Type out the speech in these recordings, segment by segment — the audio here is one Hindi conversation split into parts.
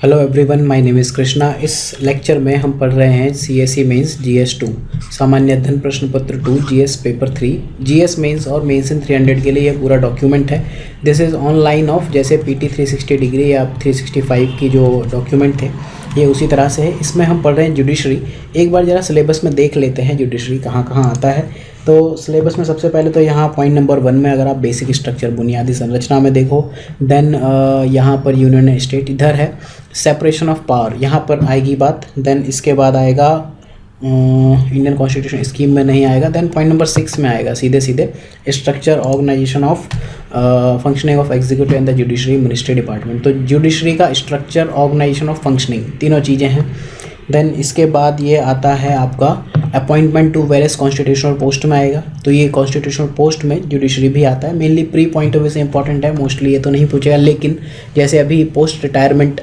Hello everyone, my name is Krishna. इस लेक्चर में हम पढ़ रहे हैं सीएसई मेंस जीएस 2 सामान्य अध्ययन प्रश्न पत्र 2 जीएस पेपर 3 जीएस मेंस और मेंस इन 300 के लिए ये पूरा डॉक्यूमेंट है। दिस इज़ ऑनलाइन ऑफ जैसे पीटी 360 डिग्री या 365 की जो डॉक्यूमेंट थे ये उसी तरह से है। इसमें हम पढ़ रहे हैं जुडिशरी। एक बार ज़रा सिलेबस में देख लेते हैं जुडिशरी कहाँ कहाँ आता है। तो सिलेबस में सबसे पहले तो यहाँ पॉइंट नंबर 1 में अगर आप बेसिक स्ट्रक्चर बुनियादी संरचना में देखो, देन यहाँ पर यूनियन एंड स्टेट इधर है, सेपरेशन ऑफ पावर यहाँ पर आएगी बात, देन इसके बाद आएगा इंडियन कॉन्स्टिट्यूशन स्कीम में नहीं आएगा, देन पॉइंट नंबर 6 में आएगा सीधे सीधे structure organisation of functioning of executive and the judiciary ministry department. तो जुडिशरी का स्ट्रक्चर ऑर्गेनाइजेशन ऑफ फंक्शनिंग तीनों चीज़ें हैं। देन इसके बाद ये आता है आपका appointment to various constitutional post में आएगा। तो ये कॉन्स्टिट्यूशनल पोस्ट में जुडिशरी भी आता है। Mainly pre point of view से इंपॉर्टेंट है, मोस्टली ये तो नहीं पूछेगा, लेकिन जैसे अभी पोस्ट रिटायरमेंट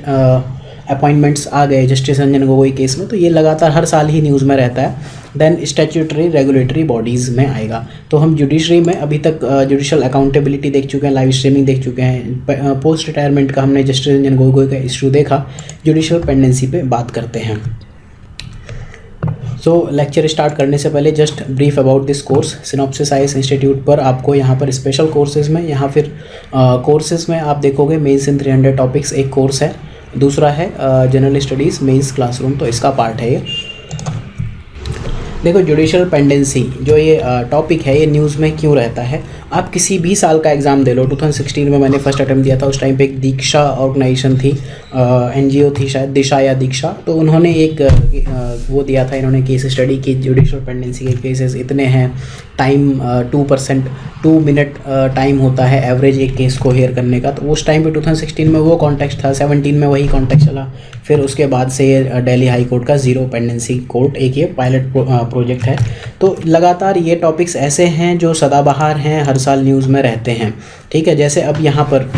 अपॉइंटमेंट्स आ गए जस्टिस रंजन गोगोई केस में, तो ये लगातार हर साल ही न्यूज़ में रहता है। देन स्टैट्यूटरी रेगुलेटरी बॉडीज़ में आएगा। तो हम जुडिशरी में अभी तक जुडिशल अकाउंटेबिलिटी देख चुके हैं, लाइव स्ट्रीमिंग देख चुके हैं, पोस्ट रिटायरमेंट का हमने जस्टिस रंजन गोगोई का इशू देखा। जुडिशल पेंडेंसी पे बात करते हैं। सो लेक्चर स्टार्ट करने से पहले just brief about this course. Synopsis IAS institute पर आपको यहाँ पर स्पेशल कोर्सेज में या फिर कोर्सेज में आप देखोगे मेंस इन 300 टॉपिक्स एक कोर्स है, दूसरा है जनरल स्टडीज़ मेंस क्लासरूम, तो इसका पार्ट है ये। देखो जुडिशल पेंडेंसी जो ये टॉपिक है ये न्यूज़ में क्यों रहता है। आप किसी भी साल का एग्ज़ाम दे लो, 2016 में मैंने फर्स्ट अटैम्प्ट दिया था, उस टाइम पे एक दीक्षा ऑर्गेनाइजेशन थी, एनजीओ थी शायद, दिशा या दीक्षा, तो उन्होंने एक वो दिया था, इन्होंने केस स्टडी की जुडिशल पेंडेंसी के केसेस इतने हैं, टाइम 2 मिनट टाइम होता है एवरेज एक केस को हेयर करने का। तो उस टाइम पे 2016 में वो कॉन्टेक्स्ट था, 17 में वही कॉन्टेक्स्ट चला, फिर उसके बाद से ये दिल्ली हाई कोर्ट का ज़ीरो पेंडेंसी कोर्ट एक ये पायलट प्रोजेक्ट है। तो लगातार ये टॉपिक्स ऐसे हैं जो सदाबहार हैं, हर साल न्यूज़ में रहते हैं, ठीक है। जैसे अब यहाँ पर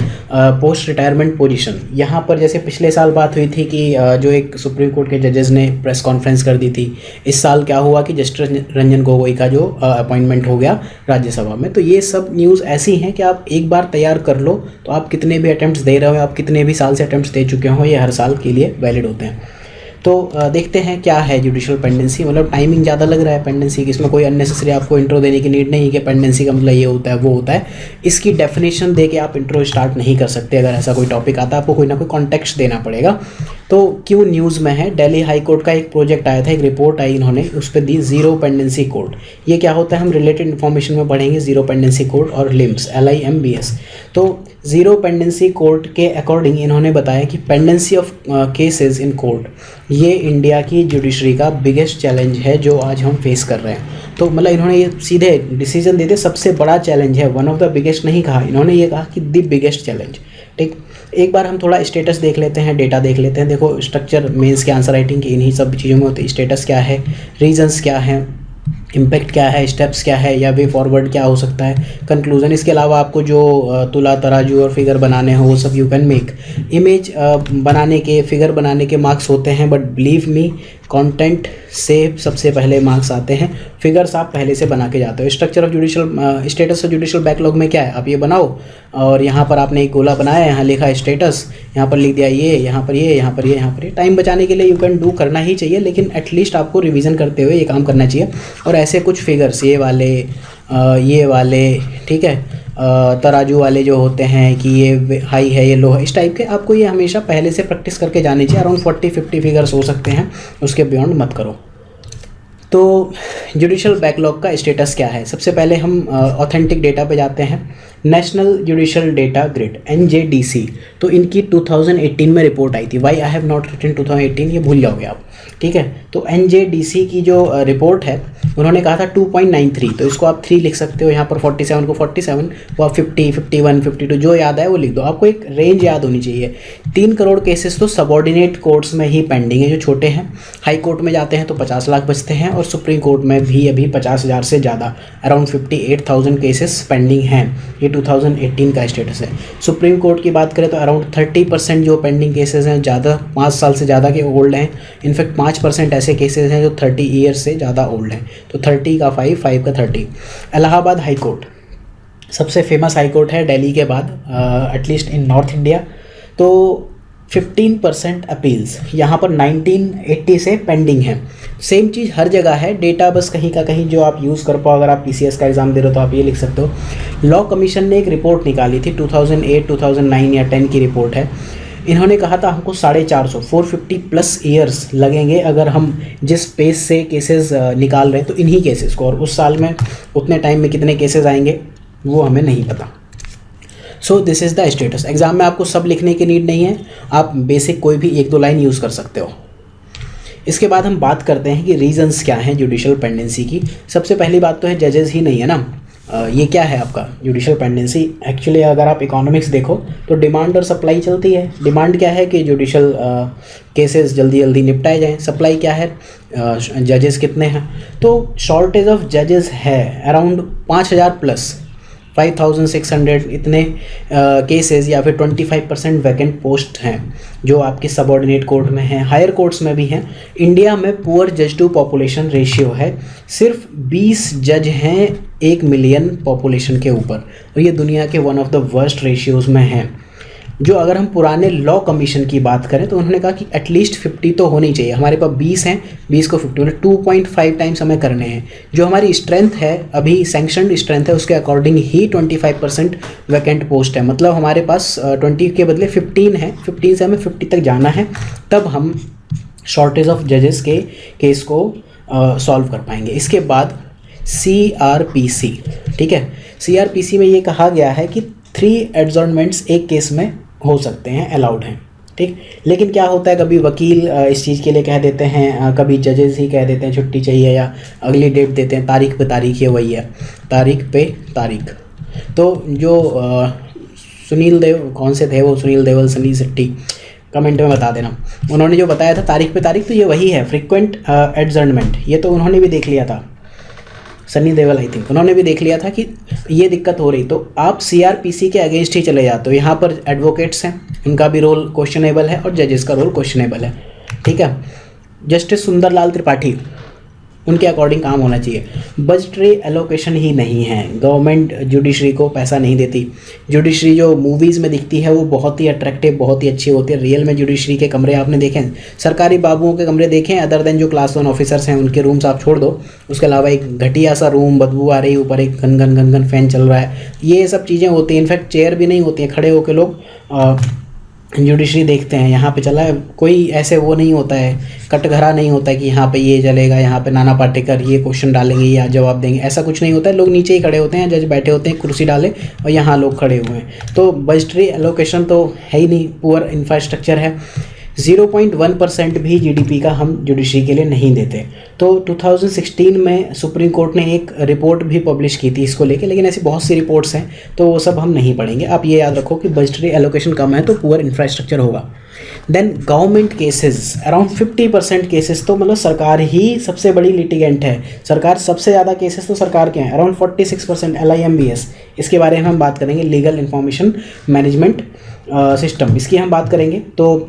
पोस्ट रिटायरमेंट पोजीशन, यहाँ पर जैसे पिछले साल बात हुई थी कि जो एक सुप्रीम कोर्ट के जजेस ने प्रेस कॉन्फ्रेंस कर दी थी, इस साल क्या हुआ कि जस्टिस रंजन गोगोई का जो अपॉइंटमेंट हो गया राज्यसभा में। तो ये सब न्यूज़ ऐसी हैं कि आप एक बार तैयार कर लो तो आप कितने भी अटैम्प्ट्स दे रहे हो, आप कितने भी साल से अटैम्प्ट्स दे चुके हो, ये हर साल के लिए वैलिड होते हैं। तो देखते हैं क्या है जुडिशल पेंडेंसी। मतलब टाइमिंग ज़्यादा लग रहा है पेंडेंसी की, इसमें कोई अननेसेसरी आपको इंट्रो देने की नीड नहीं है कि पेंडेंसी का मतलब ये होता है वो होता है। इसकी डेफिनेशन दे के आप इंट्रो स्टार्ट नहीं कर सकते। अगर ऐसा कोई टॉपिक आता है आपको कोई ना कोई कॉन्टेक्स्ट देना पड़ेगा। तो क्यों न्यूज़ में है, दिल्ली हाई कोर्ट का एक प्रोजेक्ट आया था, एक रिपोर्ट आई, इन्होंने उस पर दी ज़ीरो पेंडेंसी कोर्ट। ये क्या होता है हम रिलेटेड इन्फॉर्मेशन में पढ़ेंगे, ज़ीरो पेंडेंसी कोर्ट और लिम्स LIMBS। तो ज़ीरो पेंडेंसी कोर्ट के अकॉर्डिंग इन्होंने बताया कि pendency of cases in court ये इंडिया की जुडिशरी का बिगेस्ट चैलेंज है जो आज हम फेस कर रहे हैं। तो मतलब इन्होंने ये सीधे डिसीजन दे दिया सबसे बड़ा चैलेंज है, वन ऑफ द बिगेस्ट नहीं कहा, इन्होंने ये कहा कि द बिगेस्ट चैलेंज। ठीक, एक बार हम थोड़ा स्टेटस देख लेते हैं, डेटा देख लेते हैं। देखो स्ट्रक्चर मेंस के आंसर राइटिंग की इन्हीं सब चीज़ों में होती है। स्टेटस क्या है, रीजंस क्या है, इम्पैक्ट क्या है, स्टेप्स क्या है, या वे फॉरवर्ड क्या हो सकता है, कंक्लूजन। इसके अलावा आपको जो तुला तराजू और फिगर बनाने हो वो सब यू कैन मेक। इमेज बनाने के, फिगर बनाने के मार्क्स होते हैं, बट बिलीव मी कंटेंट से सबसे पहले मार्क्स आते हैं, फिगर्स आप पहले से बना के जाते हो। Structure of judicial status of judicial backlog में क्या है, आप ये बनाओ और यहाँ पर आपने एक गोला बनाया, यहाँ लिखा स्टेटस, यहाँ पर लिख दिया ये, यहाँ पर ये, यहाँ पर ये, यहाँ पर ये। टाइम बचाने के लिए यू कैन डू करना ही चाहिए, लेकिन एटलीस्ट आपको रिवीजन करते हुए ये काम करना चाहिए। और ऐसे कुछ फिगर्स ये वाले ठीक है, तराजू वाले जो होते हैं कि ये हाई है ये लो है, इस टाइप के आपको ये हमेशा पहले से प्रैक्टिस करके जानी चाहिए। अराउंड 40-50 फिगर्स हो सकते हैं, उसके बियॉन्ड मत करो। तो जुडिशल बैकलॉग का स्टेटस क्या है, सबसे पहले हम ऑथेंटिक डेटा पे जाते हैं। National judicial data grid NJDC, तो इनकी 2018 में रिपोर्ट आई थी। Why I have not written 2018, ये भूल जाओगे आप, ठीक है। तो NJDC की जो रिपोर्ट है उन्होंने कहा था 2.93, तो इसको आप 3 लिख सकते हो, यहाँ पर 47 को 47, वो आप 50, 51, 52 जो याद आए वो लिख दो। आपको एक रेंज याद होनी चाहिए। 3 करोड़ केसेस तो सबॉर्डिनेट कोर्ट्स में ही पेंडिंग है जो छोटे हैं। हाई कोर्ट में जाते हैं तो 50 लाख बचते हैं, और सुप्रीम कोर्ट में भी अभी 50,000 से ज़्यादा, अराउंड 58,000 केसेस पेंडिंग हैं। ये 2018 का स्टेटस है। सुप्रीम कोर्ट की बात करें तो अराउंड 30% जो पेंडिंग केसेस हैं ज़्यादा 5 साल से ज़्यादा के ओल्ड हैं। इनफैक्ट 5% ऐसे केसेस हैं जो 30 ईयर्स से ज़्यादा ओल्ड हैं। तो 30 का 5 का 30। इलाहाबाद हाई कोर्ट सबसे फेमस हाई कोर्ट है दिल्ली के बाद, एटलीस्ट इन नॉर्थ इंडिया। तो 15% अपील्स, यहाँ पर 1980 से पेंडिंग है। सेम चीज़ हर जगह है, डेटा बस कहीं का कहीं जो आप यूज़ कर पाओ। अगर आप PCS का एग्ज़ाम दे रहे हो तो आप ये लिख सकते हो। लॉ कमीशन ने एक रिपोर्ट निकाली थी 2008, 2009 या 10 की रिपोर्ट है। इन्होंने कहा था हमको 450 ईयर्स लगेंगे अगर हम जिस पेस से केसेस निकाल रहे हैं तो इन्हीं केसेस को, और उस साल में उतने टाइम में कितने केसेस आएंगे वो हमें नहीं पता। So this is the status. Exam में आपको सब लिखने की नीड नहीं है, आप बेसिक कोई भी 1-2 लाइन यूज़ कर सकते हो। इसके बाद हम बात करते हैं कि रीजंस क्या हैं जुडिशल पेंडेंसी की। सबसे पहली बात तो है जजेस ही नहीं है ना। ये क्या है आपका जुडिशल पेंडेंसी? एक्चुअली अगर आप इकोनॉमिक्स देखो तो डिमांड और सप्लाई चलती है। डिमांड क्या है कि जुडिशल केसेस जल्दी जल्दी निपटाए जाएं। सप्लाई क्या है? जजेस कितने हैं। तो शॉर्टेज ऑफ जजेस है अराउंड 5000 प्लस 5600 इतने केसेस, या फिर 25% वैकेंट पोस्ट हैं जो आपके सबऑर्डिनेट कोर्ट में हैं, हायर कोर्ट्स में भी हैं। इंडिया में पुअर जज टू पॉपुलेशन रेशियो है, सिर्फ 20 जज हैं 1 मिलियन पॉपुलेशन के ऊपर, और ये दुनिया के one of the worst ratios में है। जो अगर हम पुराने लॉ कमीशन की बात करें तो उन्होंने कहा कि एटलीस्ट 50 तो होनी चाहिए। हमारे पास 20 हैं, 20 को 50 मतलब 2.5 टाइम्स हमें करने हैं। जो हमारी स्ट्रेंथ है अभी सैंक्शनड स्ट्रेंथ है उसके अकॉर्डिंग ही 25% वैकेंट पोस्ट है। मतलब हमारे पास 20 के बदले 15 है, 15 से हमें 50 तक जाना है, तब हम शॉर्टेज ऑफ जजेस के केस को सॉल्व कर पाएंगे। इसके बाद CRPC, ठीक है। CRPC में ये कहा गया है कि 3 एडजॉर्नमेंट्स एक केस में हो सकते हैं, अलाउड हैं, ठीक। लेकिन क्या होता है, कभी वकील इस चीज़ के लिए कह देते हैं, कभी जजेस ही कह देते हैं छुट्टी चाहिए या अगली डेट देते हैं, तारीख पे तारीख, ये वही है, तारीख पे तारीख। तो जो सुनील देव, कौन से थे वो, सुनील देवल, सनी सेट्टी, कमेंट में बता देना। उन्होंने जो बताया था तारीख पे तारीख, तो ये वही है फ्रीक्वेंट एडजर्नमेंट। ये तो उन्होंने भी देख लिया था, सनी देवल आई थिंक, उन्होंने भी देख लिया था कि ये दिक्कत हो रही, तो आप CRPC के अगेंस्ट ही चले जाते हो। यहाँ पर एडवोकेट्स हैं, उनका भी रोल क्वेश्चनेबल है और जजेस का रोल क्वेश्चनेबल है, ठीक है। जस्टिस सुंदरलाल त्रिपाठी, उनके अकॉर्डिंग काम होना चाहिए। बजटरी एलोकेशन ही नहीं है, गवर्नमेंट जुडिशरी को पैसा नहीं देती। जुडिशरी जो मूवीज़ में दिखती है वो बहुत ही अट्रैक्टिव, बहुत ही अच्छी होती है। रियल में जुडिशरी के कमरे आपने देखे हैं, सरकारी बाबुओं के कमरे देखे हैं, अदर देन जो क्लास 1 ऑफिसर्स हैं उनके रूम्स आप छोड़ दो, उसके अलावा एक घटिया सा रूम, बदबू आ रही, ऊपर एक घन घन घन घन फैन चल रहा है, ये सब चीज़ें होती हैं। इनफैक्ट चेयर भी नहीं होती हैं, खड़े होकर लोग जुडिशरी देखते हैं। यहाँ पे चला है कोई ऐसे वो नहीं होता है, कटघरा नहीं होता है कि यहाँ पे ये चलेगा, यहाँ पे नाना पाटेकर ये क्वेश्चन डालेंगे या जवाब देंगे, ऐसा कुछ नहीं होता है। लोग नीचे ही खड़े होते हैं, जज बैठे होते हैं कुर्सी डाले, और यहाँ लोग खड़े हुए हैं। तो बजटरी एलोकेशन तो है ही नहीं, पुअर इंफ्रास्ट्रक्चर है। 0.1% भी GDP का हम जुडिशरी के लिए नहीं देते। तो 2016 में सुप्रीम कोर्ट ने एक रिपोर्ट भी पब्लिश की थी इसको लेके, लेकिन ऐसी बहुत सी रिपोर्ट्स हैं तो वो सब हम नहीं पढ़ेंगे। आप ये याद रखो कि बजटरी एलोकेशन कम है तो पुअर इंफ्रास्ट्रक्चर होगा। Then government cases, around 50% cases तो मतलब सरकार ही सबसे बड़ी लिटिगेंट है। सरकार सबसे ज़्यादा केसेस तो सरकार के हैं, अराउंड 46% LIMBS। इसके बारे में हम बात करेंगे, लीगल इंफॉर्मेशन मैनेजमेंट सिस्टम, इसकी हम बात करेंगे। तो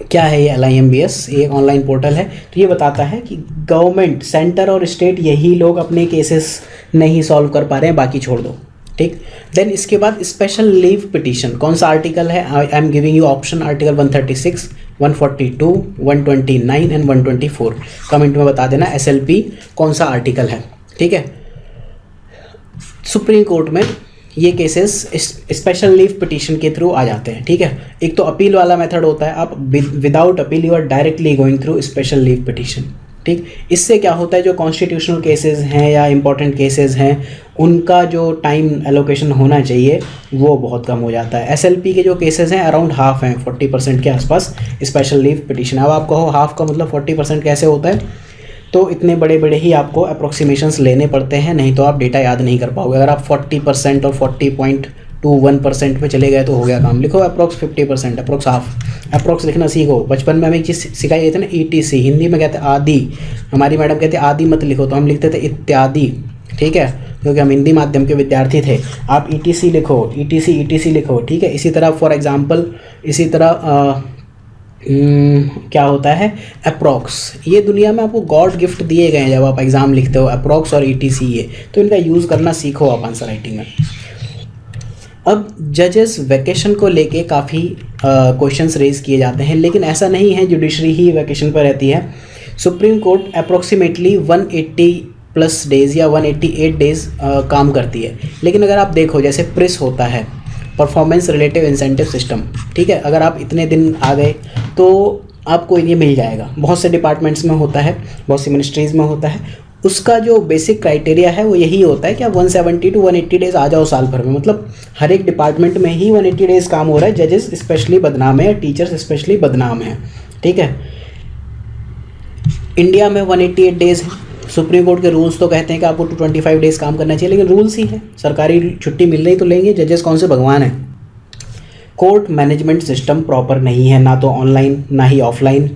क्या है ये LIMBS? ये एक ऑनलाइन पोर्टल है। तो ये बताता है कि गवर्नमेंट, सेंटर और स्टेट, यही लोग अपने केसेस नहीं सॉल्व कर पा रहे हैं, बाकी छोड़ दो, ठीक। देन इसके बाद स्पेशल लीव पिटीशन, कौन सा आर्टिकल है? I am giving you option, article 136, 142, 129 and 124। Comment में बता देना SLP कौन सा आर्टिकल है, ठीक है। सुप्रीम कोर्ट में ये केसेस स्पेशल लीव पिटीशन के थ्रू आ जाते हैं, ठीक है। एक तो अपील वाला मेथड होता है, आप without appeal you are directly going through special leave petition, ठीक। इससे क्या होता है, जो कॉन्स्टिट्यूशनल केसेस हैं या इंपॉर्टेंट केसेस हैं उनका जो टाइम एलोकेशन होना चाहिए वो बहुत कम हो जाता है। SLP के जो केसेस हैं अराउंड हाफ हैं, 40% के आसपास स्पेशल लीव पिटीशन। अब आप कहो हाफ का मतलब 40% कैसे होता है, तो इतने बड़े बड़े ही आपको अप्रोक्सीमेशंस लेने पड़ते हैं, नहीं तो आप डेटा याद नहीं कर पाओगे। अगर आप 40% और 40.21% पे चले गए तो हो गया काम। लिखो अप्रोक्स 50%, अप्रोक्स हाफ। अप्रोक्स लिखना सीखो। बचपन में हमें एक चीज़ सिखाई गई थी ना, ETC, हिंदी में कहते हैं आदि। हमारी मैडम कहते हैं आदि मत लिखो, तो हम लिखते थे इत्यादि, ठीक है, क्योंकि हम हिंदी माध्यम के विद्यार्थी थे। आप ETC लिखो, ETC लिखो, ठीक है। इसी तरह फॉर एग्जाम्पल, इसी तरह क्या होता है अप्रॉक्स, ये दुनिया में आपको गॉड गिफ्ट दिए गए हैं जब आप एग्ज़ाम लिखते हो, अप्रॉक्स और ETC, ये तो इनका यूज़ करना सीखो आप आंसर राइटिंग में। अब जजेस वैकेशन को लेके काफ़ी क्वेश्चंस रेज किए जाते हैं, लेकिन ऐसा नहीं है जुडिशरी ही वैकेशन पर रहती है। Supreme court approximately 180 plus days या 188 डेज़ काम करती है। लेकिन अगर आप देखो, जैसे प्रिस होता है, परफॉर्मेंस रिलेटिव इंसेंटिव सिस्टम, ठीक है, अगर आप इतने दिन आ गए तो आपको ये मिल जाएगा। बहुत से डिपार्टमेंट्स में होता है, बहुत सी मिनिस्ट्रीज़ में होता है। उसका जो बेसिक क्राइटेरिया है वो यही होता है कि आप 170 टू 180 डेज़ आ जाओ साल भर में। मतलब हर एक डिपार्टमेंट में ही 180 डेज़ काम हो रहा है। जजेस स्पेशली बदनाम है या टीचर्स स्पेशली बदनाम है, ठीक है। इंडिया में 188 डेज़ है। सुप्रीम कोर्ट के रूल्स तो कहते हैं कि आपको 225 डेज़ काम करना चाहिए, लेकिन रूल्स ही है, सरकारी छुट्टी मिल रही तो लेंगे। जजेस कौन से भगवान हैं। कोर्ट मैनेजमेंट सिस्टम प्रॉपर नहीं है, ना तो ऑनलाइन ना ही ऑफलाइन।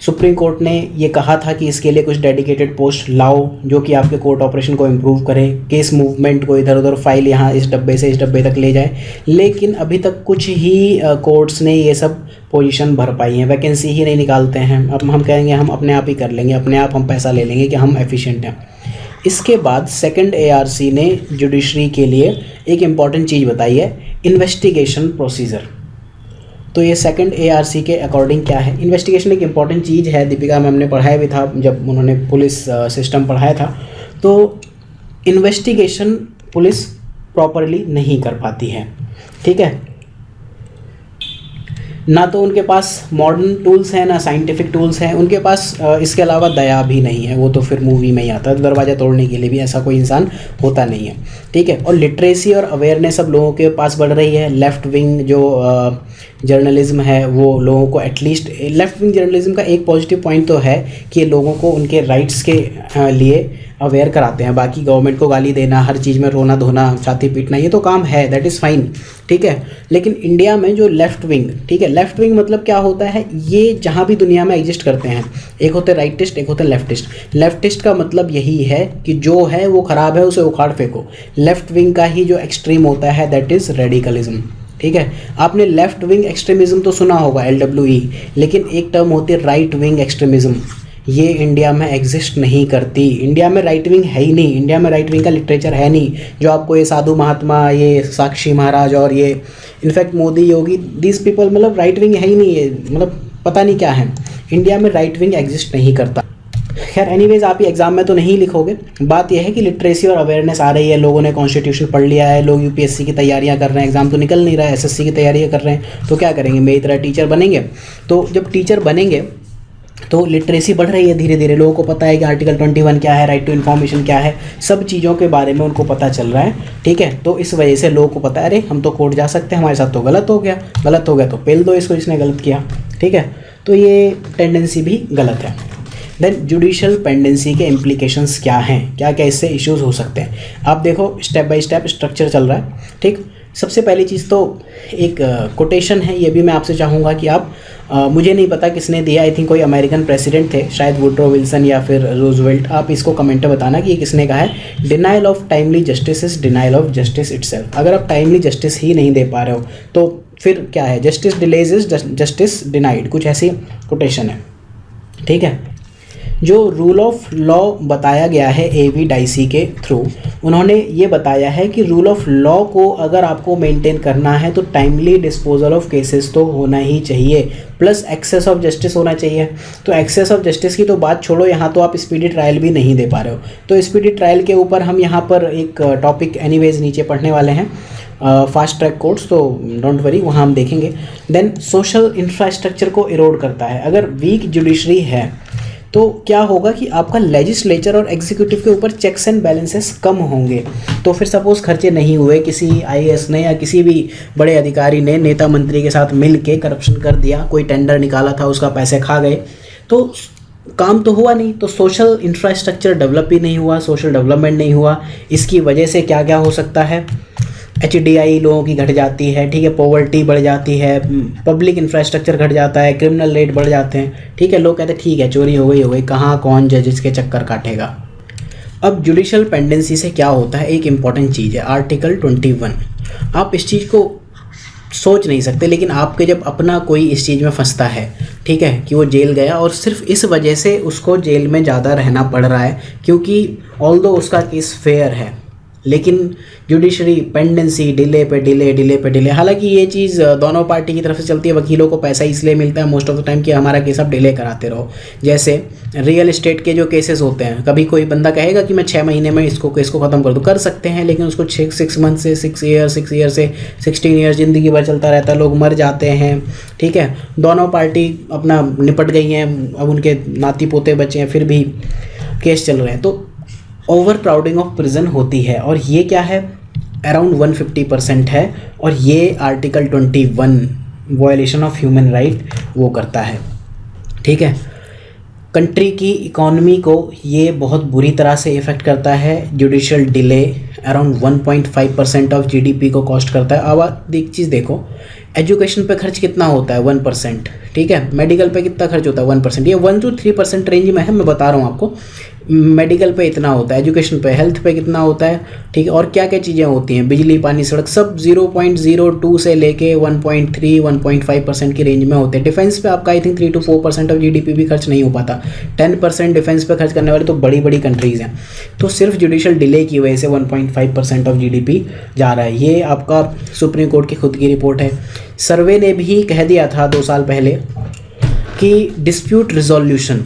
सुप्रीम कोर्ट ने ये कहा था कि इसके लिए कुछ डेडिकेटेड पोस्ट लाओ जो कि आपके कोर्ट ऑपरेशन को इम्प्रूव करे, केस मूवमेंट को इधर उधर फाइल यहाँ इस डब्बे से इस डब्बे तक ले जाए, लेकिन अभी तक कुछ ही कोर्ट्स ने ये सब पोजीशन भर पाई हैं। वैकेंसी ही नहीं निकालते हैं। अब हम कहेंगे हम अपने आप ही कर लेंगे, अपने आप हम पैसा ले लेंगे कि हम एफिशिएंट हैं। इसके बाद सेकंड एआरसी ने जुडिशरी के लिए एक इम्पॉर्टेंट चीज़ बताई है, इन्वेस्टिगेशन प्रोसीजर। तो ये सेकंड एआरसी के अकॉर्डिंग क्या है, इन्वेस्टिगेशन एक इम्पॉर्टेंट चीज़ है। दीपिका मैम ने पढ़ाया भी था जब उन्होंने पुलिस सिस्टम पढ़ाया था। तो इन्वेस्टिगेशन पुलिस प्रॉपरली नहीं कर पाती है, ठीक है। ना तो उनके पास मॉडर्न टूल्स हैं, ना साइंटिफिक टूल्स हैं उनके पास, इसके अलावा दया भी नहीं है। वो तो फिर मूवी में ही आता है, तो दरवाज़ा तोड़ने के लिए भी ऐसा कोई इंसान होता नहीं है, ठीक है। और लिटरेसी और अवेयरनेस अब लोगों के पास बढ़ रही है। लेफ़्ट विंग जो जर्नलिज्म है वो लोगों को, एटलीस्ट लेफ़्ट विंग जर्नलिज्म का एक पॉजिटिव पॉइंट तो है कि लोगों को उनके राइट्स के लिए अवेयर कराते हैं। बाकी गवर्नमेंट को गाली देना, हर चीज़ में रोना धोना, छाती पीटना, ये तो काम है, दैट इज़ फाइन, ठीक है। लेकिन इंडिया में जो लेफ़्ट विंग, ठीक है, लेफ़्ट विंग मतलब क्या होता है, ये जहाँ भी दुनिया में एग्जिस्ट करते हैं, एक होते हैं राइटिस्ट, एक होते हैं लेफ्टिस्ट। लेफ्टिस्ट का मतलब यही है कि जो है वो ख़राब है उसे उखाड़ फेंको। लेफ़्ट विंग का ही जो एक्सट्रीम होता है दैट इज़ रेडिकलिज्म, ठीक है। आपने लेफ़्ट विंग एक्सट्रीमिज़म तो सुना होगा, LWE, लेकिन एक टर्म होती है राइट विंग एक्सट्रीमिज़म। ये इंडिया में एग्जिस्ट नहीं करती। इंडिया में राइट विंग है ही नहीं, इंडिया में राइट विंग का लिटरेचर है नहीं। जो आपको ये साधु महात्मा, ये साक्षी महाराज और ये in fact Modi Yogi, this people, मतलब राइट विंग है ही नहीं, ये मतलब पता नहीं क्या है। इंडिया में राइट विंग एग्जिस्ट नहीं करता। खैर एनीवेज, आप ये एग्जाम में तो नहीं लिखोगे। बात यह है कि लिटरेसी और अवेयरनेस आ रही है, लोगों ने कॉन्स्टिट्यूशन पढ़ लिया है, लोग UPSC की तैयारियां कर रहे हैं, एग्जाम तो निकल नहीं रहा है, SSC की तैयारियां कर रहे हैं, तो क्या करेंगे, मेरी तरह टीचर बनेंगे। तो जब टीचर बनेंगे तो लिटरेसी बढ़ रही है धीरे धीरे, लोगों को पता है कि आर्टिकल 21 क्या है, राइट टू इन्फॉर्मेशन क्या है, सब चीज़ों के बारे में उनको पता चल रहा है, ठीक है। तो इस वजह से लोगों को पता है, अरे हम तो कोर्ट जा सकते हैं, हमारे साथ तो गलत हो गया तो पेल दो इसको, इसने गलत किया, ठीक है। तो ये टेंडेंसी भी गलत है। देन जुडिशल पेंडेंसी के इम्प्लीकेशंस क्या हैं, क्या क्या इससे इश्यूज़ हो सकते हैं। आप देखो स्टेप बाय स्टेप स्ट्रक्चर चल रहा है, ठीक। सबसे पहली चीज़ तो एक कोटेशन है, ये भी मैं आपसे चाहूँगा कि आप मुझे नहीं पता किसने दिया, आई थिंक कोई अमेरिकन प्रेसिडेंट थे, शायद वुड्रो विल्सन या फिर रूजवेल्ट। आप इसको कमेंट में बताना कि ये किसने कहा है। Denial of timely justice is denial of justice itself. अगर आप टाइमली जस्टिस ही नहीं दे पा रहे हो तो फिर क्या है, justice delays is justice denied, कुछ ऐसी कोटेशन है, ठीक है। जो रूल ऑफ लॉ बताया गया है AV डाइसी के थ्रू, उन्होंने ये बताया है कि रूल ऑफ लॉ को अगर आपको मेंटेन करना है तो टाइमली डिस्पोजल ऑफ केसेस तो होना ही चाहिए, प्लस एक्सेस ऑफ जस्टिस होना चाहिए। तो एक्सेस ऑफ जस्टिस की तो बात छोड़ो, यहाँ तो आप स्पीडी ट्रायल भी नहीं दे पा रहे हो। तो स्पीडी ट्रायल के ऊपर हम यहाँ पर एक टॉपिक एनीवेज नीचे पढ़ने वाले हैं, फास्ट ट्रैक कोर्ट्स, तो डोंट वरी, वहाँ हम देखेंगे। देन सोशल इंफ्रास्ट्रक्चर को इरोड करता है। अगर वीक जुडिशरी है तो क्या होगा कि आपका लेजिस्लेचर और एग्जीक्यूटिव के ऊपर चेक्स एंड बैलेंसेस कम होंगे। तो फिर सपोज खर्चे नहीं हुए, किसी IAS ने या किसी भी बड़े अधिकारी ने नेता मंत्री के साथ मिल के करप्शन कर दिया, कोई टेंडर निकाला था उसका पैसे खा गए, तो काम तो हुआ नहीं। तो सोशल इंफ्रास्ट्रक्चर डेवलप ही नहीं हुआ, सोशल डेवलपमेंट नहीं हुआ। इसकी वजह से क्या क्या हो सकता है, HDI लोगों की घट जाती है, ठीक है, पॉवर्टी बढ़ जाती है, पब्लिक इंफ्रास्ट्रक्चर घट जाता है, क्रिमिनल रेट बढ़ जाते हैं, ठीक है। लोग कहते हैं ठीक है चोरी हो गई, कहाँ कौन जजेस के चक्कर काटेगा। अब जुडिशल पेंडेंसी से क्या होता है, एक इम्पॉर्टेंट चीज़ है आर्टिकल 21। आप इस चीज़ को सोच नहीं सकते, लेकिन आपके जब अपना कोई इस चीज़ में फंसता है, ठीक है, कि वो जेल गया और सिर्फ इस वजह से उसको जेल में ज़्यादा रहना पड़ रहा है, क्योंकि ऑल्दो उसका केस फेयर है, लेकिन जुडिशरी पेंडेंसी डिले पे डिले। हालांकि ये चीज़ दोनों पार्टी की तरफ से चलती है। वकीलों को पैसा इसलिए मिलता है मोस्ट ऑफ द टाइम कि हमारा केस आप डिले कराते रहो। जैसे रियल एस्टेट के जो केसेस होते हैं, कभी कोई बंदा कहेगा कि मैं 6 महीने में इसको केस को ख़त्म कर दूँ, कर सकते हैं, लेकिन उसको 6 मंथ से 6 ईयर से 16 ईयर ज़िंदगी भर चलता रहता है, लोग मर जाते हैं। ठीक है, दोनों पार्टी अपना निपट गई हैं, अब उनके नाती पोते बचे हैं, फिर भी केस चल रहे हैं। तो ओवर क्राउडिंग ऑफ प्रिजन होती है, और ये क्या है, अराउंड 150% है, और ये article 21 violation of human right वो करता है। ठीक है, कंट्री की इकॉनमी को ये बहुत बुरी तरह से इफ़ेक्ट करता है। Judicial delay around 1.5% of GDP को कॉस्ट करता है। अब आप एक चीज़ देखो, एजुकेशन पे खर्च कितना होता है, 1%। ठीक है, मेडिकल पे कितना खर्च होता है, 1%। ये 1 to 3% रेंज में है, मैं बता रहा हूँ आपको। मेडिकल पे इतना होता है, एजुकेशन पे, हेल्थ पे कितना होता है। ठीक है, और क्या क्या चीज़ें होती हैं, बिजली पानी सड़क, सब 0.02 से लेके 1.3-1.5% की रेंज में होते हैं। डिफेंस पे आपका I think 3 to 4% of GDP भी खर्च नहीं हो पाता। 10% डिफेंस पे खर्च करने वाली तो बड़ी बड़ी कंट्रीज़ हैं। तो सिर्फ जुडिशियल डिले की वजह से 1.5% ऑफ जीडीपी जा रहा है। ये आपका सुप्रीम कोर्ट की खुद की रिपोर्ट है। सर्वे ने भी कह दिया था 2 साल पहले कि dispute resolution,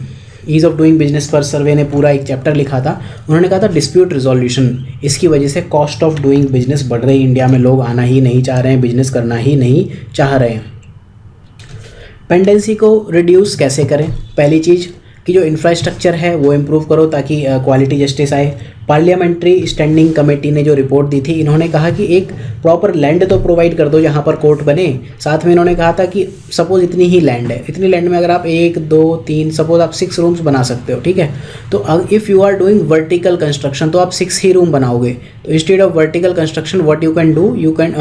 ease of doing business पर सर्वे ने पूरा एक चैप्टर लिखा था। उन्होंने कहा था डिस्प्यूट रिजोल्यूशन, इसकी वजह से कॉस्ट ऑफ डूइंग बिजनेस बढ़ रही है। इंडिया में लोग आना ही नहीं चाह रहे हैं, बिजनेस करना ही नहीं चाह रहे हैं। पेंडेंसी को रिड्यूस कैसे करें? पहली चीज़ कि जो इंफ्रास्ट्रक्चर है वो इम्प्रूव करो ताकि क्वालिटी जस्टिस आए। पार्लियामेंट्री स्टैंडिंग कमेटी ने जो रिपोर्ट दी थी, इन्होंने कहा कि एक प्रॉपर लैंड तो प्रोवाइड कर दो जहाँ पर कोर्ट बने। साथ में इन्होंने कहा था कि सपोज इतनी ही लैंड है, इतनी लैंड में अगर आप 1, 2, 3 सपोज आप 6 रूम्स बना सकते हो। ठीक है, तो if you are doing vertical construction तो आप 6 ही रूम बनाओगे। तो instead of vertical construction what you can do, you can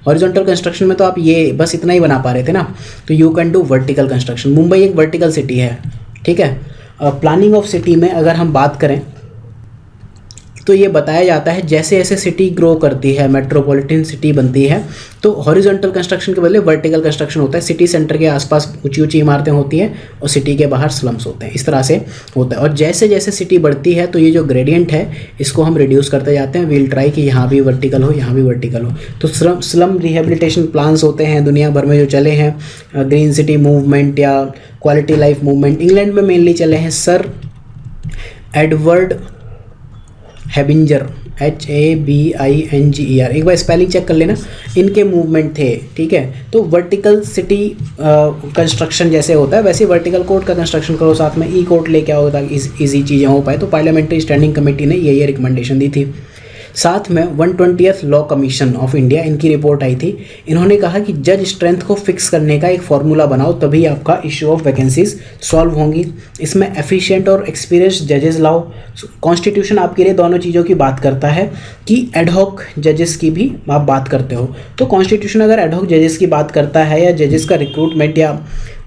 horizontal construction में तो आप ये बस इतना ही बना पा रहे थे ना, तो you can do vertical construction. Mumbai एक वर्टिकल सिटी है। ठीक है, प्लानिंग ऑफ सिटी में अगर हम बात करें तो ये बताया जाता है जैसे जैसे सिटी ग्रो करती है, मेट्रोपॉलिटन सिटी बनती है, तो हॉरिजॉन्टल कंस्ट्रक्शन के बदले वर्टिकल कंस्ट्रक्शन होता है। सिटी सेंटर के आसपास ऊंची ऊंची इमारतें होती हैं और सिटी के बाहर स्लम्स होते हैं, इस तरह से होता है। और जैसे जैसे सिटी बढ़ती है तो ये जो ग्रेडियंट है इसको हम रिड्यूस करते जाते हैं। वील ट्राई कि यहाँ भी वर्टिकल हो, यहाँ भी वर्टिकल हो। तो स्लम रिहेबिलिटेशन प्लान्स होते हैं दुनिया भर में जो चले हैं, ग्रीन सिटी मूवमेंट या क्वालिटी लाइफ मूवमेंट, इंग्लैंड में मेनली चले हैं। सर एडवर्ड हेबिंजर, HABINGER, एक बार स्पेलिंग चेक कर लेना, इनके मूवमेंट थे। ठीक है, तो वर्टिकल सिटी कंस्ट्रक्शन जैसे होता है वैसे वर्टिकल कोर्ट का कंस्ट्रक्शन करो, साथ में ई कोर्ट लेके आओ ताकि ईजी चीज़ें हो पाए। तो पार्लियामेंट्री स्टैंडिंग कमेटी ने ये रिकमेंडेशन दी थी। साथ में 120th law commission of India, इनकी रिपोर्ट आई थी। इन्होंने कहा कि जज स्ट्रेंथ को फिक्स करने का एक फॉर्मूला बनाओ, तभी आपका इशू ऑफ वैकेंसीज सॉल्व होंगी। इसमें एफिशिएंट और एक्सपीरियंस जजेस लाओ। कॉन्स्टिट्यूशन आपके लिए दोनों चीज़ों की बात करता है कि एडहॉक जजेस की भी आप बात करते हो। तो कॉन्स्टिट्यूशन अगर एडहॉक जजेस की बात करता है या जजेस का रिक्रूटमेंट या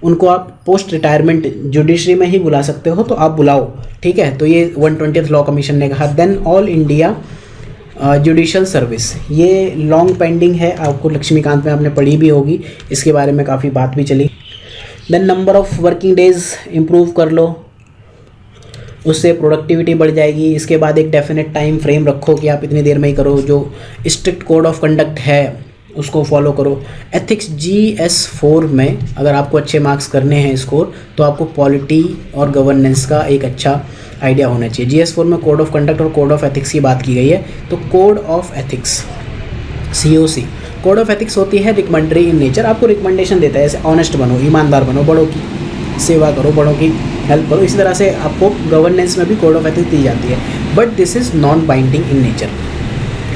उनको आप पोस्ट रिटायरमेंट जुडिशरी में ही बुला सकते हो तो आप बुलाओ। ठीक है, तो ये 120th लॉ कमीशन ने कहा। Then all India judicial service, ये लॉन्ग पेंडिंग है, आपको लक्ष्मीकांत में आपने पढ़ी भी होगी, इसके बारे में काफ़ी बात भी चली। Then number of working days improve कर लो, उससे प्रोडक्टिविटी बढ़ जाएगी। इसके बाद एक डेफिनेट टाइम फ्रेम रखो कि आप इतनी देर में ही करो। जो स्ट्रिक्ट कोड ऑफ कंडक्ट है उसको फॉलो करो। एथिक्स GS4 में अगर आपको अच्छे मार्क्स करने हैं स्कोर, तो आपको पॉलिटी और गवर्नेंस का एक अच्छा आइडिया होना चाहिए। GS4 में कोड ऑफ कंडक्ट और कोड ऑफ एथिक्स की बात की गई है। तो code of ethics COC, code of ethics होती है रिकमेंडरी इन नेचर, आपको रिकमेंडेशन देता है, जैसे ऑनेस्ट बनो, ईमानदार बनो, बड़ों की सेवा करो, बड़ों की हेल्प करो। इसी तरह से आपको गवर्नेंस में भी कोड ऑफ एथिक्स दी जाती है, but this is non binding in nature.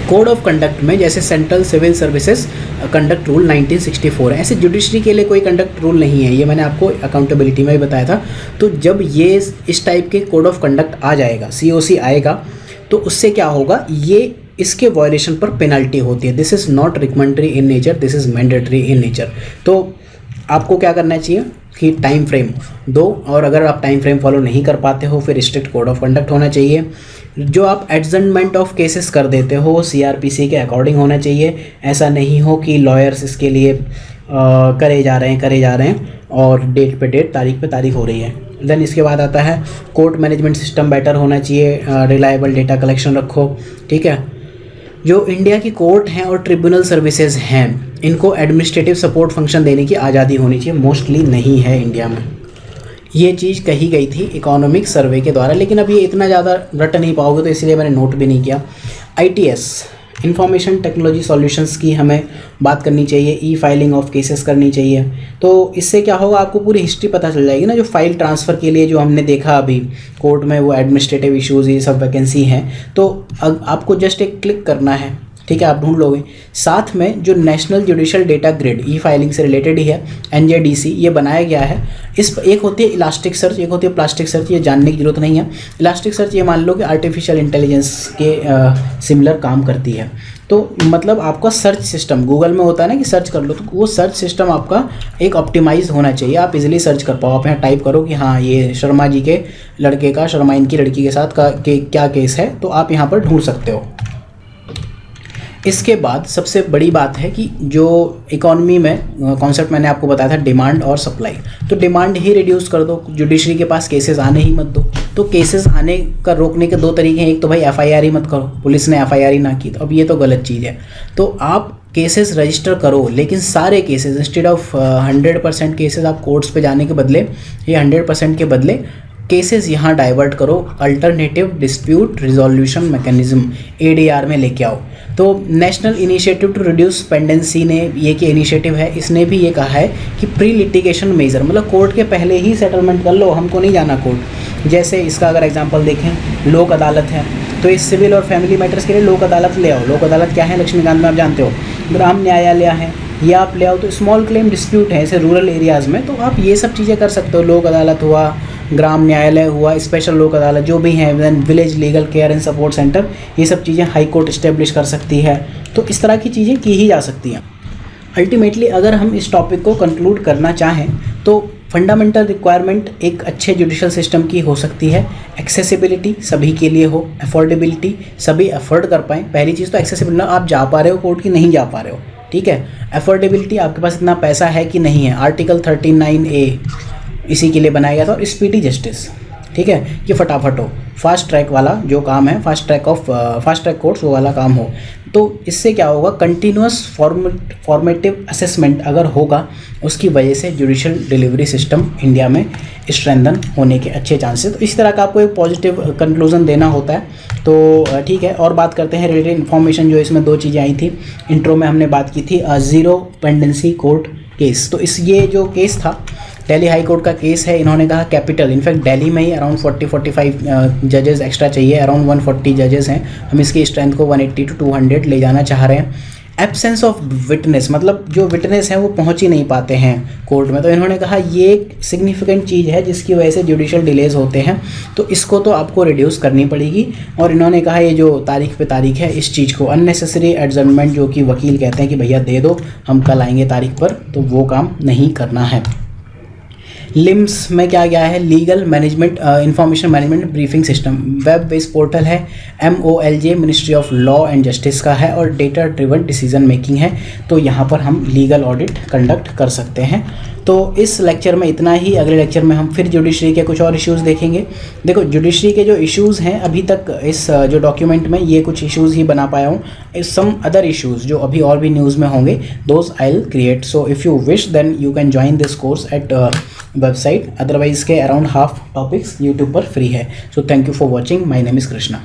Code of conduct में जैसे central civil services conduct rule 1964 है, ऐसे जुडिशरी के लिए कोई कंडक्ट रूल नहीं है। ये मैंने आपको अकाउंटेबिलिटी में भी बताया था। तो जब ये इस टाइप के कोड ऑफ कंडक्ट आ जाएगा, COC आएगा, तो उससे क्या होगा, ये इसके वायलेशन पर पेनल्टी होती है। This is not recommendatory in nature, this is mandatory in nature. तो आपको क्या करना चाहिए कि टाइम फ्रेम दो, और अगर आप टाइम फ्रेम फॉलो नहीं कर पाते हो फिर स्ट्रिक्ट कोड ऑफ कंडक्ट होना चाहिए। जो आप एडजमेंट ऑफ केसेस कर देते हो CRPC के अकॉर्डिंग होना चाहिए। ऐसा नहीं हो कि लॉयर्स इसके लिए करे जा रहे हैं और डेट पे डेट, तारीख पे तारीख हो रही है। देन इसके बाद आता है कोर्ट मैनेजमेंट सिस्टम बेटर होना चाहिए, रिलायबल डेटा कलेक्शन रखो। ठीक है, जो इंडिया की कोर्ट हैं और ट्रिब्यूनल सर्विसेज हैं, इनको एडमिनिस्ट्रेटिव सपोर्ट फंक्शन देने की आज़ादी होनी चाहिए, मोस्टली नहीं है इंडिया में। ये चीज़ कही गई थी इकोनॉमिक सर्वे के द्वारा, लेकिन अब ये इतना ज़्यादा रट नहीं पाओगे तो इसलिए मैंने नोट भी नहीं किया। ITS इंफॉर्मेशन टेक्नोलॉजी सॉल्यूशंस की हमें बात करनी चाहिए, फाइलिंग ऑफ केसेस करनी चाहिए। तो इससे क्या होगा, आपको पूरी हिस्ट्री पता चल जाएगी ना। जो फाइल ट्रांसफ़र के लिए जो हमने देखा अभी कोर्ट में, वो एडमिनिस्ट्रेटिव इश्यूज़ ये सब वैकेंसी हैं, तो आपको जस्ट एक क्लिक करना है, ठीक है, आप ढूंढ लोगे। साथ में जो national judicial data grid filing से रिलेटेड ही है, NJDC, ये बनाया गया है। इस एक होती है इलास्टिक सर्च, एक होती है प्लास्टिक सर्च, ये जानने की जरूरत नहीं है। इलास्टिक सर्च ये मान लो कि आर्टिफिशियल इंटेलिजेंस के सिमिलर काम करती है। तो मतलब आपका सर्च सिस्टम, गूगल में होता है ना कि सर्च कर लो, तो वो सर्च सिस्टम आपका एक ऑप्टिमाइज होना चाहिए, आप इजीली सर्च कर पाओ। आप यहाँ टाइप करो कि हाँ ये शर्मा जी के लड़के का शर्मा इनकी लड़की के साथ क्या केस है, तो आप यहाँ पर ढूंढ सकते हो। इसके बाद सबसे बड़ी बात है कि जो इकॉनमी में कॉन्सेप्ट मैंने आपको बताया था, डिमांड और सप्लाई, तो डिमांड ही रिड्यूस कर दो, जुडिशरी के पास केसेस आने ही मत दो। तो केसेस आने का रोकने के दो तरीके हैं, एक तो भाई FIR ही मत करो, पुलिस ने FIR ही ना की तो अब ये तो गलत चीज़ है। तो आप केसेस रजिस्टर करो, लेकिन सारे केसेस, इंस्टेड ऑफ 100% केसेस आप कोर्ट्स पे जाने के बदले, ये 100% के बदले केसेस यहाँ डाइवर्ट करो, alternative dispute resolution mechanism ADR में लेके आओ। तो national initiative to reduce pendency ने ये कि इनिशिएटिव है, इसने भी ये कहा है कि प्री लिटिगेशन मेजर, मतलब कोर्ट के पहले ही सेटलमेंट कर लो, हमको नहीं जाना कोर्ट। जैसे इसका अगर एग्जांपल देखें, लोक अदालत है, तो इस सिविल और फैमिली मैटर्स के लिए लोक अदालत ले आओ। लोक अदालत क्या है, लक्ष्मीकांत में आप जानते हो, ग्राम न्यायालय है, ये आप ले आओ। तो स्मॉल क्लेम डिस्प्यूट है ऐसे रूरल एरियाज़ में, तो आप ये सब चीज़ें कर सकते हो। लोक अदालत हुआ, ग्राम न्यायालय हुआ, स्पेशल लोक अदालत जो भी हैं, village legal care and support centre, ये सब चीज़ें हाई कोर्ट इस्टेब्लिश कर सकती है। तो इस तरह की चीज़ें की ही जा सकती हैं। अल्टीमेटली अगर हम इस टॉपिक को कंक्लूड करना चाहें तो फंडामेंटल रिक्वायरमेंट एक अच्छे जुडिशल सिस्टम की हो सकती है, एक्सेसिबिलिटी सभी के लिए हो, अफोर्डेबिलिटी सभी अफोर्ड कर पाएँ। पहली चीज़ तो एक्सेसिबिलिटी, आप जा पा रहे हो कोर्ट की, नहीं जा पा रहे हो, ठीक है। अफोर्डेबिलिटी, आपके पास इतना पैसा है कि नहीं है, आर्टिकल 39A इसी के लिए बनाया गया था। और स्पीडी जस्टिस, ठीक है, कि फटाफट हो, फास्ट ट्रैक वाला जो काम है, फास्ट ट्रैक कोर्ट्स वो वाला काम हो। तो इससे क्या होगा, कंटिन्यूअस फॉर्मेटिव असेसमेंट अगर होगा, उसकी वजह से जुडिशल डिलीवरी सिस्टम इंडिया में स्ट्रेंथन होने के अच्छे चांसेस। तो इस तरह का आपको एक पॉजिटिव कंक्लूजन देना होता है। तो ठीक है, और बात करते हैं रिलेटेड इन्फॉर्मेशन। जो इसमें दो चीज़ें आई थी, इंट्रो में हमने बात की थी, ज़ीरो पेंडेंसी कोर्ट केस। तो ये जो केस था दिल्ली हाई कोर्ट का केस है। इन्होंने कहा कैपिटल, इनफैक्ट दिल्ली में ही अराउंड 40-45 जजेस एक्स्ट्रा चाहिए, अराउंड 140 जजेस हैं। हम इसकी स्ट्रेंथ को 180 to 200 ले जाना चाह रहे हैं। एब्सेंस ऑफ विटनेस, मतलब जो विटनेस हैं वो पहुंच ही नहीं पाते हैं कोर्ट में। तो इन्होंने कहा ये एक सिग्निफिकेंट चीज़ है जिसकी वजह से जुडिशल डिलेज होते हैं, तो इसको तो आपको रिड्यूस करनी पड़ेगी। और इन्होंने कहा ये जो तारीख पे तारीख है, इस चीज़ को अननेसेसरी एडजर्नमेंट, जो कि वकील कहते हैं कि भैया दे दो, हम कल आएंगे तारीख पर, तो वो काम नहीं करना है। लिम्स में क्या गया है, legal management information management briefing system, web based portal है। MOLJ ministry of law and justice का है और डेटा ड्रिवन डिसीजन मेकिंग है। तो यहाँ पर हम लीगल ऑडिट कंडक्ट कर सकते हैं। तो इस लेक्चर में इतना ही। अगले लेक्चर में हम फिर जुडिशरी के कुछ और इश्यूज़ देखेंगे। देखो, जुडिशरी के जो इश्यूज़ हैं अभी तक इस जो डॉक्यूमेंट में, ये कुछ इश्यूज़ ही बना पाया हूँ। सम अदर इश्यूज़ जो अभी और भी न्यूज़ में होंगे, those I will create. So if you wish then you can join this course at website. Otherwise के अराउंड हाफ टॉपिक्स यूट्यूब पर फ्री है। So thank you for watching. My name is Krishna.